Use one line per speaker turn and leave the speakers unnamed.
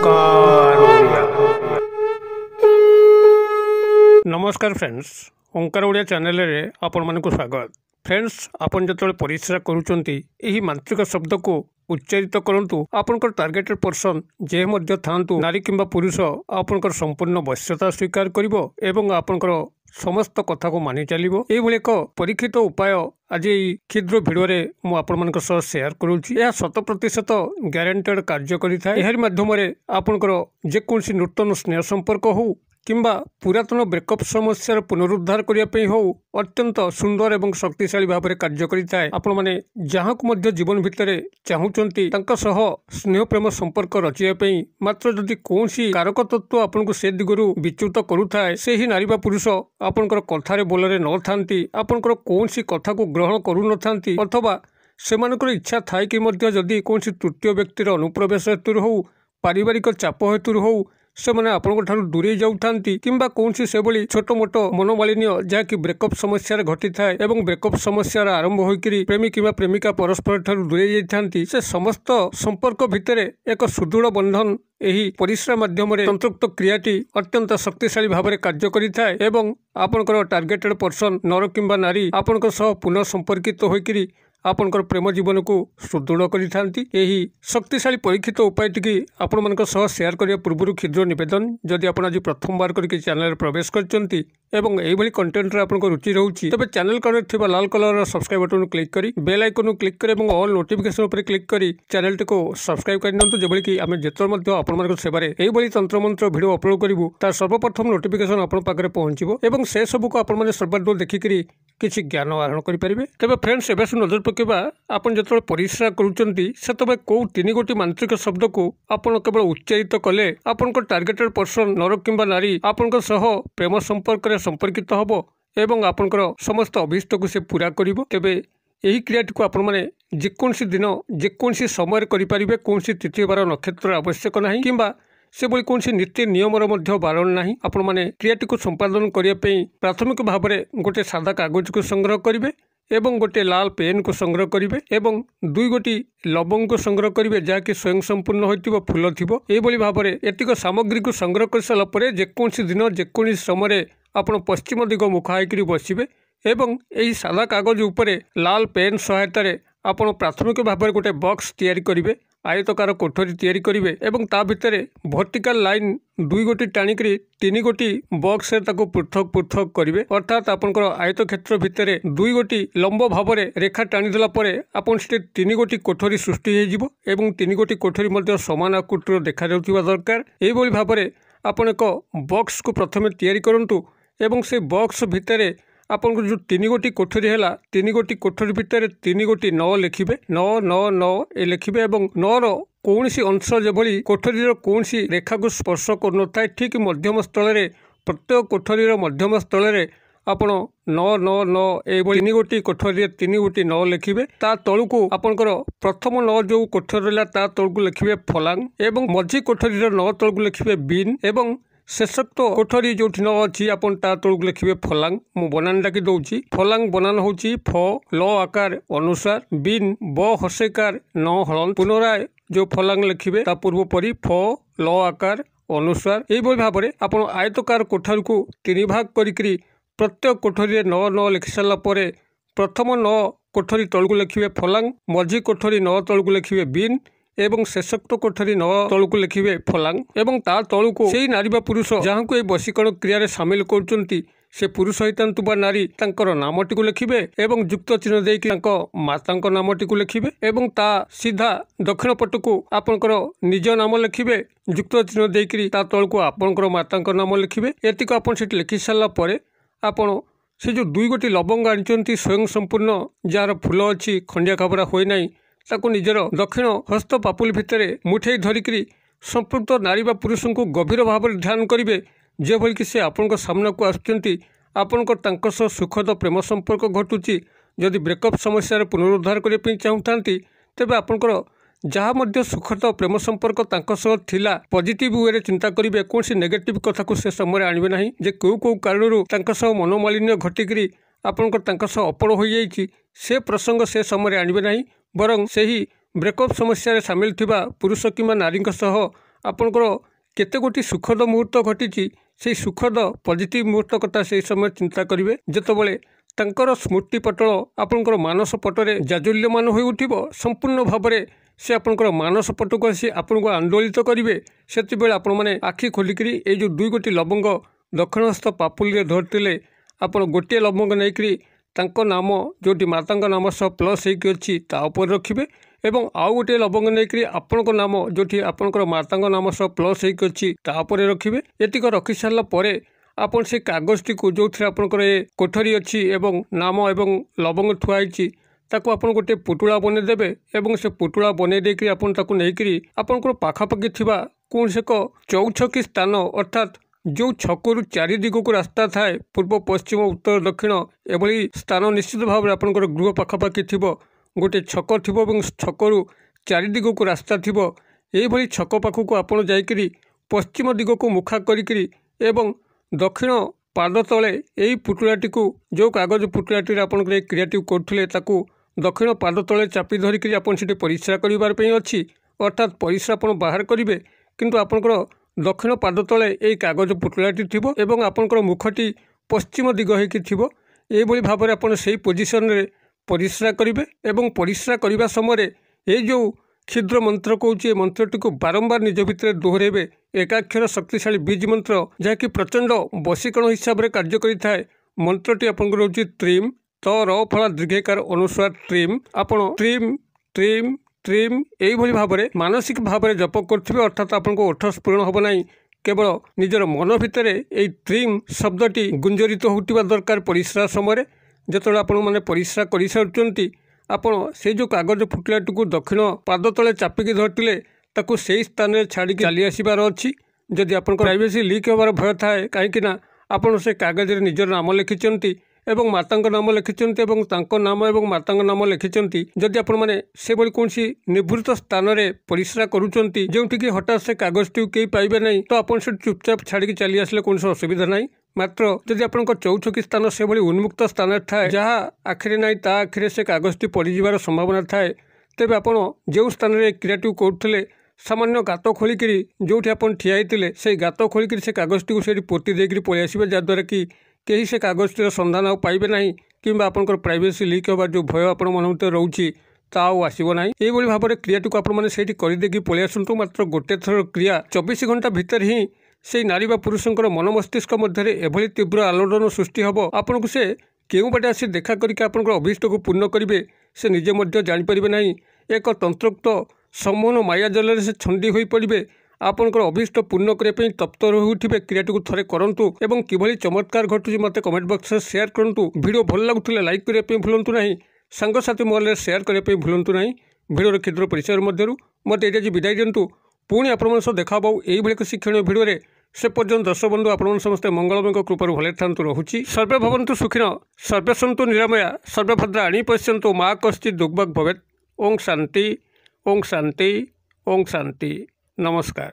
ओंकार ओडिया। नमस्कार फ्रेंड्स, ओंकार ओडिया चैनल रे आपण मानक स्वागत। फ्रेंड्स, आपण जतले परिश्रा करूचंती एही मांत्रिक शब्द को उच्चारित करंतु आपनकर टार्गेटेड पर्सन जे मध्य थांतु नारी किंबा पुरुष आपनकर संपूर्ण वश्यता स्वीकार करिवो एवं आपनकर समस्त कथा को मानि चलिबो। एभली एक परीक्षित उपाय आज क्षुद्र भिडियो रे मु आपण मानक सह शेयर करूची। यह 100% ग्यारंटेड कार्य करिथा। एहर माध्यम रे आपनकर जे कोनसी नूतन स्नेह संपर्क हो किंबा पुरातन ब्रेकअप समस्या पुनरुद्धार करने हो अत्यंत सुंदर एवं शक्तिशाली भाव में कार्य करिଥାଏ। आपण माने जहाँ को मध्य जीवन भितर चाहूचंती तांका सह स्नेह प्रेम संपर्क रचिया पई मात्र जदि कोनसी कारक तत्व आपन को से दिगरु विच्युत करूଥାଏ से ही नारी बा पुरुष आपनकर कथारे बोलरे न थांती, आपनकर कोनसी कथा को ग्रहण करू न थांती अथवा सेमानकर इच्छा थाई कि मध्य जदि कोनसी तृतीय व्यक्तिर अनुप्रवेश हेतु हो पारिवारिक चाप हेतु हो से मैंने आपंठ दूरे जाऊँगी किंबा कौन से भली छोट मोट मनोमालिन्य जहाँकि ब्रेकअप समस्या घटी थाए एवं ब्रेकअप समस्या आरंभ होकर प्रेमी किंबा प्रेमिका परस्पर ठार दूरे जाती से समस्त संपर्क भितर एक सुदृढ़ बंधन यही परिश्रा माध्यम संतृप्त क्रियाटी अत्यंत शक्तिशाली भाव में कार्य करिଥାଏ एवं आपनकर टार्गेटेड पर्सन नर किंबा नारी आपनकर सह पुनः संपर्कित होकर आपनकर प्रेम जीवन को सुदृढ़ करिथांती। यही शक्तिशाली परीक्षित उपाय टी आपण मानक सह शेयर करिया पूर्व क्षुद्र निवेदन, जदि आपण आज प्रथम बार करके चैनल प्रवेश करचंती एवं एही भली कंटेंट रे आपनको रुचि रहउची तबे चैनल करे थिबा लाल कलर सब्सक्राइब बटन क्लिक करी बेल आइकन क्लिक करी एवं ऑल नोटिफिकेशन पर क्लिक करी चैनल टी को सब्सक्राइब कर नियंतु जेबली कि आमे जेतर मध्ये आपण मानक सेबारे एही भली तंत्र मंत्र वीडियो अपलोड करिवु तार सर्वप्रथम नोटिफिकेशन आपण पाखरे पहुंचीबो एवं से सब को आपण माने सर्वदूर देखि करी किछि ज्ञान आहरण करि परिबे। तबे फ्रेंड्स, एबे नजर पकेबा आपण जतले परिश्रा करूचंती सेतबे को तीन गोटी मांत्रिक शब्द को आपण केवल उच्चारित कले आपनकर टार्गेटेड पर्सन नर किंबा नारी आपनकर सह प्रेम संपर्क रे संपर्कित हबो एवं आपनकर समस्त अभिष्ट को से पूरा करिवो। तबे यही क्रियाटी को आपण माने जेकोनसी दिन जेकोनसी समय करि परिबे, कोनसी तिथि बार नक्षत्र आवश्यक नाही किंबा से बोली कौन नीति नियमर मध्य बारण नहीं। आपण माने क्रियाटी को संपादन करने प्राथमिक भाव में गोटे सादा कागज को संग्रह करेंगे एवं गोटे लाल पेन को संग्रह करेंगे एवं दुई गोटी लवंग को संग्रह करेंगे जहाँकि स्वयं संपूर्ण हो फूल थी। यही भाव में एतिक सामग्री को संग्रह कर सारापर जेकोसी दिन जेकोसी समय आपण पश्चिम दिग मुखा होकर बसवे एवं यही सादा कागज उपरे लाल पेन सहायतार आपण प्राथमिक भाव में गोटे बॉक्स तैयारी करेंगे, आयतकार कोठरी तैयारी करेंगे एवं ता भितर वर्टिकल लाइन दुई गोटी टाणिकी तीन गोटी बॉक्स ताको पृथक पृथक करेंगे। अर्थात आपनकर आयत क्षेत्र भितर दुई गोटी लंब भाव में रेखा टाणीदेला आपन से तीन गोटी कोठरी सृष्टि हो एवं तीन गोटी कोठरी मध्य समान आकृतिर देखा जाउथिबा दरकार। एही भाव में आपन एक बॉक्स को प्रथमे तैयारी करंतु एवं से बॉक्स भितर आपन जो तीन गोटी कोठरी है तीन गोटी कोठरी भितर तीन गोटी 9 लिखिबे 9 9 9 ए लिखिबे एवं 9 रो कौनसी अंश जेभली कोठरी कौनसी रेखा को स्पर्श कर थाए ठीक मध्यम स्थल रे प्रत्येक कोठरी मध्यम स्थल रे आपण 9 9 9 ए तीन गोटी कोठरी तीन गोटी 9 लिखिबे। ता तळुको आपनकर प्रथम 9 जो कोठरी रहला ता तळुको लिखिबे फलांग एवं मझी कोठरी 9 तळुको लिखिबे बीन एवं शेषोक्त कोठरी जो 9 अच्छी आपन ता तळुको लिखिबे फलांग। मु बनान डाकी दउची। फलांग बनान होची फ ल आकार अनुसार बीन ब हसेकार 9 हलन पुनराय जो फलांग लिखिबे ता पूर्व परी फ ल आकार अनुसार। एही भाव में आपन आयतकार कोठरी को तीन भाग करी प्रत्येक कोठरी 9 9 लिखि सारा पर प्रथम 9 कोठरी तळुको लिखिबे फलांग, मझी कोठरी 9 तळुको लिखिबे बीन एवं शेषोक्त कोठरी 9 तळुको लिखिबे फलांग एवं ता तळुको सेही नारी बा पुरुष जहाँ को वशीकरण क्रिया सामिल करचंती से पुरुष होइतांतु बा नारी तांकर नामटी को लिखिबे एवं युक्त चिन्ह देकी तांको मातांको नामटी को लिखिबे एवं ता सीधा दक्षिण पट को आपनकर निज नाम लिखिबे युक्त चिन्ह देकी ता तळको आपनकर मातांको नाम लिखिबे। एतिक आपन सेठी लिखि सारला परे आपण से जो दुई गोटी लवंग आनिचंती स्वयं संपूर्ण जार फूल अच्छी खंडिया खाबरा होई नाही ताको निजर दक्षिण हस्त पापुल भितर मुठे धरिकी संपृक्त नारी बा पुरुष को गभीर भाव में ध्यान करेंगे जेभली कि से आपण सामना को आसुचंती आपनकर तांको सह सुखद प्रेम संपर्क घटुची। जदि ब्रेकअप समस्या पुनरुद्धार करने चाहूँगी तेबे आपनकर जहाँ मध्य सुखद प्रेम संपर्क तांको सह थिला पॉजिटिव वे चिंता करेंगे, कौन सी नेगेटिव कथा को से समय आणवे नहीं जे कौ कारणरू तांको सह मनोमालिन्य घटिकी आपनकर तांको सह अपड़ हो जाइछि से प्रसंग से समय आणवे नहीं, बरं से ही ब्रेकअप समस्या सामिल थिबा पुरुष किंबा नारी सह ଆପଣଙ୍କର କେତେ ଗୋଟି ସୁଖଦ ମୁହୂର୍ତ୍ତ ଘଟିଛି ସେହି ସୁଖଦ ପଜିଟିଭ୍ ମୁହୂର୍ତ୍ତ କଥା ସେହି ସମୟରେ ଚିନ୍ତା କରିବେ। ଯେତେବେଳେ ତାଙ୍କର ସ୍ମୃତି ପଟଳ ଆପଣଙ୍କର ମାନସ ପଟରେ ଜାଜୁଲ୍ୟମାନ ହୋଇ ଉଠିବ, ସମ୍ପୂର୍ଣ୍ଣ ଭାବରେ ସେ ଆପଣଙ୍କର ମାନସ ପଟକୁ ଆସି ଆପଣଙ୍କୁ ଆନ୍ଦୋଳିତ କରିବେ। ସେତେବେଳେ ଆପଣମାନେ ଆଖି ଖୋଲିକିରି ଏଇ ଯେଉଁ 2 ଗୋଟି ଲବଙ୍ଗ ଦକ୍ଷିଣ ହସ୍ତ ପାପୁଲିରେ ଧରିଥିଲେ, ଆପଣ ଗୋଟିଏ ଲବଙ୍ଗ ନେଇକରି ତାଙ୍କ ନାମ ଯେଉଁଠି ମାତାଙ୍କ ନାମ ସହ ପ୍ଲସ୍ ହେଇକି ଅଛି ତା ଉପରେ ରଖିବେ ଏବଂ ଆଉ ଗୋଟିଏ ଲବଙ୍ଗ ନେଇକରି ଆପଣଙ୍କ ନାମ ଯେଉଁଠି ଆପଣଙ୍କର ମାତାଙ୍କ ନାମ ସହ ପ୍ଲସ୍ ହେଇକି ଅଛି ତା ଉପରେ ରଖିବେ। ଏତିକ ରଖି ସାରିଲା ପରେ ଆପଣ ସେ କାଗଜଟିକୁ ଯେଉଁଥିରେ ଆପଣଙ୍କର ଏ କୋଠରୀ ଅଛି ଏବଂ ନାମ ଏବଂ ଲବଙ୍ଗ ଥୁଆ ହେଇଛି ତାକୁ ଆପଣ ଗୋଟିଏ ପୁଟୁଳା ବନେଇଦେବେ ଏବଂ ସେ ପୁଟୁଳା ବନେଇ ଦେଇକରି ଆପଣ ତାକୁ ନେଇକରି ଆପଣଙ୍କର ପାଖାପାଖି ଥିବା କୌଣସି ଏକ ଚଉଛକି ସ୍ଥାନ, ଅର୍ଥାତ୍ ଯେଉଁ ଛକରୁ 4 ଦିଗକୁ ରାସ୍ତା ଥାଏ, ପୂର୍ବ ପଶ୍ଚିମ ଉତ୍ତର ଦକ୍ଷିଣ, ଏଭଳି ସ୍ଥାନ ନିଶ୍ଚିତ ଭାବରେ ଆପଣଙ୍କର ଗୃହ ପାଖାପାଖି ଥିବ। ଗୋଟିଏ ଛକ ଥିବ ଏବଂ ଛକରୁ 4 ଦିଗକୁ ରାସ୍ତା ଥିବ। ଏଇଭଳି ଛକ ପାଖକୁ ଆପଣ ଯାଇକରି ପଶ୍ଚିମ ଦିଗକୁ ମୁଖା କରିକିରି ଏବଂ ଦକ୍ଷିଣ ପାଦ ତଳେ ଏହି ପୁଟୁଳାଟିକୁ, ଯେଉଁ କାଗଜ ପୁଟୁଳାଟିରେ ଆପଣଙ୍କର এই କ୍ରିୟାଟିକୁ କରୁଥିଲେ, ତାକୁ ଦକ୍ଷିଣ ପାଦ ତଳେ ଚାପି ଧରିକିରି ଆପଣ ସେଠି ପରିସ୍ରା କରିବାର ପାଇଁ ଅଛି। ଅର୍ଥାତ୍ ପରିସ୍ରା ଆପଣ ବାହାର କରିବେ, କିନ୍ତୁ ଆପଣଙ୍କର ଦକ୍ଷିଣ ପାଦ ତଳେ ଏହି କାଗଜ ପୁଟୁଳାଟି ଥିବ ଏବଂ ଆପଣଙ୍କର ମୁଖଟି ପଶ୍ଚିମ ଦିଗ ହେଇକି ଥିବ। ଏଇଭଳି ଭାବରେ ଆପଣ ସେହି ପୋଜିସନରେ ପରିସ୍ରା କରିବେ ଏବଂ ପରିସ୍ରା କରିବା ସମୟରେ ଏଇ ଯେଉଁ କ୍ଷୁଦ୍ର ମନ୍ତ୍ର କହୁଛି, ଏ ମନ୍ତ୍ରଟିକୁ ବାରମ୍ବାର ନିଜ ଭିତରେ ଦୋହରାଇବେ। ଏକାକ୍ଷର ଶକ୍ତିଶାଳୀ ବୀଜ ମନ୍ତ୍ର, ଯାହାକି ପ୍ରଚଣ୍ଡ ବଶୀକରଣ ହିସାବରେ କାର୍ଯ୍ୟ କରିଥାଏ। ମନ୍ତ୍ରଟି ଆପଣଙ୍କର ହେଉଛି ତ୍ରିମ୍, ତ ର ଫଳା ଦୀର୍ଘିକାର ଅନୁସ୍ୱାର ତ୍ରିମ୍। ଆପଣ ତ୍ରିମ୍ ତ୍ରିମ୍ ତ୍ରିମ୍ এইভাবে ভাবে মানসিক ভাবে জপ করুবে, অর্থাৎ আপনার ওঠ স্ফুরণ হব না, কেবল নিজের মন ভিতরে এই ট্রিম শব্দটি গুঞ্জরিত হোৱা দরকার। পরিস্রা সময় যেতবে আপন মানে পরিস্রা করে সারি ଆପଣ ସେଇ ଯେଉଁ କାଗଜ ପୁଟୁଳାଟିକୁ ଦକ୍ଷିଣ ପାଦ ତଳେ ଚାପିକି ଧରିଥିଲେ ତାକୁ ସେଇ ସ୍ଥାନରେ ଛାଡ଼ିକି ଚାଲି ଆସିବାର ଅଛି। ଯଦି ଆପଣଙ୍କ ପ୍ରାଇଭେସି ଲିକ୍ ହେବାର ଭୟ ଥାଏ, କାହିଁକିନା ଆପଣ ସେ କାଗଜରେ ନିଜର ନାମ ଲେଖିଛନ୍ତି ଏବଂ ମାତାଙ୍କ ନାମ ଲେଖିଛନ୍ତି ଏବଂ ତାଙ୍କ ନାମ ଏବଂ ମାତାଙ୍କ ନାମ ଲେଖିଛନ୍ତି। ଯଦି ଆପଣମାନେ ସେଭଳି କୌଣସି ନିଭୃତ ସ୍ଥାନରେ ପରିସ୍ରା କରୁଛନ୍ତି ଯେଉଁଠିକି ହଠାତ୍ ସେ କାଗଜଟିକୁ କେହି ପାଇବେ ନାହିଁ, ତ ଆପଣ ସେଠି ଚୁପଚାପ ଛାଡ଼ିକି ଚାଲି ଆସିଲେ କୌଣସି ଅସୁବିଧା ନାହିଁ। ମାତ୍ର ଯଦି ଆପଣଙ୍କ ଚଉଛକି ସ୍ଥାନ ସେଭଳି ଉନ୍ମୁକ୍ତ ସ୍ଥାନରେ ଥାଏ, ଯାହା ଆଖିରେ ନାହିଁ ତା ଆଖିରେ ସେ କାଗଜଟି ପଡ଼ିଯିବାର ସମ୍ଭାବନା ଥାଏ, ତେବେ ଆପଣ ଯେଉଁ ସ୍ଥାନରେ କ୍ରିୟାଟିକୁ କରୁଥିଲେ ସାମାନ୍ୟ ଗାତ ଖୋଳିକିରି ଯେଉଁଠି ଆପଣ ଠିଆ ହେଇଥିଲେ ସେଇ ଗାତ ଖୋଳିକିରି ସେ କାଗଜଟିକୁ ସେଇଠି ପୋତି ଦେଇକରି ପଳେଇ ଆସିବେ, ଯାହାଦ୍ୱାରା କି କେହି ସେ କାଗଜଟିର ସନ୍ଧାନ ଆଉ ପାଇବେ ନାହିଁ କିମ୍ବା ଆପଣଙ୍କର ପ୍ରାଇଭେସି ଲିକ୍ ହେବାର ଯେଉଁ ଭୟ ଆପଣ ମନ ଭିତରେ ରହୁଛି ତା ଆଉ ଆସିବ ନାହିଁ। ଏଇଭଳି ଭାବରେ କ୍ରିୟାଟିକୁ ଆପଣମାନେ ସେଇଠି କରିଦେଇକି ପଳେଇ ଆସନ୍ତୁ। ମାତ୍ର ଗୋଟେ ଥର କ୍ରିୟା 24 ଘଣ୍ଟା ଭିତରେ ହିଁ সেই নারী বা পুরুষଙ୍କର ମନ ମସ୍ତିଷ୍କ ମଧ୍ୟରେ ଏଭଳି ତୀବ୍ର ଆଲୋଡ଼ନ ସୃଷ୍ଟି ହେବ, ଆପଣଙ୍କୁ ସେ କେଉଁ ବାଟେ ଆସି ଦେଖା କରିକି ଆପଣଙ୍କର ଅଭୀଷ୍ଟକୁ ପୂର୍ଣ୍ଣ କରିବେ ସେ ନିଜେ ମଧ୍ୟ ଜାଣିପାରିବେ ନାହିଁ। ଏକ ତନ୍ତ୍ରୋକ୍ତ ସମ୍ମୋହନ ମାୟାଜାଲରେ ସେ ଛନ୍ଦି ହୋଇପଡ଼ିବେ। ଆପଣଙ୍କର ଅଭୀଷ୍ଟ ପୂର୍ଣ୍ଣ କରିବା ପାଇଁ ତପ୍ତ ରହି ଉଠିବେ। କ୍ରିୟାଟିକୁ ଥରେ କରନ୍ତୁ ଏବଂ କିଭଳି ଚମତ୍କାର ଘଟୁଛି ମୋତେ କମେଣ୍ଟ ବକ୍ସରେ ସେୟାର କରନ୍ତୁ। ଭିଡ଼ିଓ ଭଲ ଲାଗୁଥିଲେ ଲାଇକ୍ କରିବା ପାଇଁ ଭୁଲନ୍ତୁ ନାହିଁ, ସାଙ୍ଗସାଥି ମହଲରେ ସେୟାର କରିବା ପାଇଁ ଭୁଲନ୍ତୁ ନାହିଁ। ଭିଡ଼ିଓର କ୍ଷୁଦ୍ର ପରିଚୟ ମଧ୍ୟରୁ ମୋତେ ଏଇଟା ବିଦାୟ ଦିଅନ୍ତୁ। ପୁଣି ଆପଣମାନଙ୍କ ସହ ଦେଖା ହେବ ଏଇଭଳି ଏକ ଶିକ୍ଷଣୀୟ ଭିଡ଼ିଓରେ। से पर्यंत दर्शक बंधु आपण समस्ते मंगलमय कृपा भले था रोचे। सर्वे भवन्तु सुखिन, सर्वे सन्तु निरामया, सर्वे भद्राणि पश्यन्तु मा कश्चित् दुर्भग भवेत्। ओं शांति, ओं शांति, ओं शांति। नमस्कार।